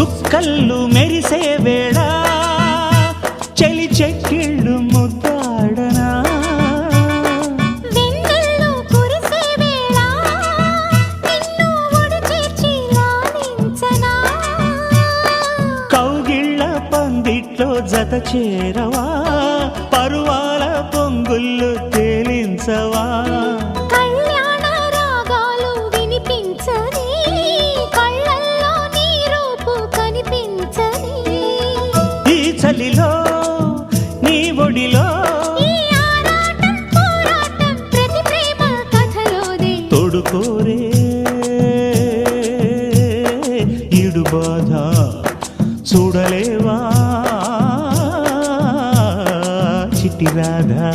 చుక్కళ్ళు మెరిసే వేళ చలి చెక్కిళ్ళు ముద్దాడనా వెన్నెల్లో కురిసే వేళ నిన్ను ఒడి చేర్చి లాలించనా కౌగిళ్ళ పందిట్లో జత చేరవా పరువాల పొంగుళ్ళు తేలించవా కళ్యాణ రాగాలు వినిపించని కళ్ళల్లో నీ రూపు కనిపించని ఈ చలిలో నీ ఒడిలో ఈ ఆరాటం పోరాటం ప్రతి ప్రేమ కథలోదే తోడుకోరే ఈడు బాధ చూడలేవా చిట్టి రాధా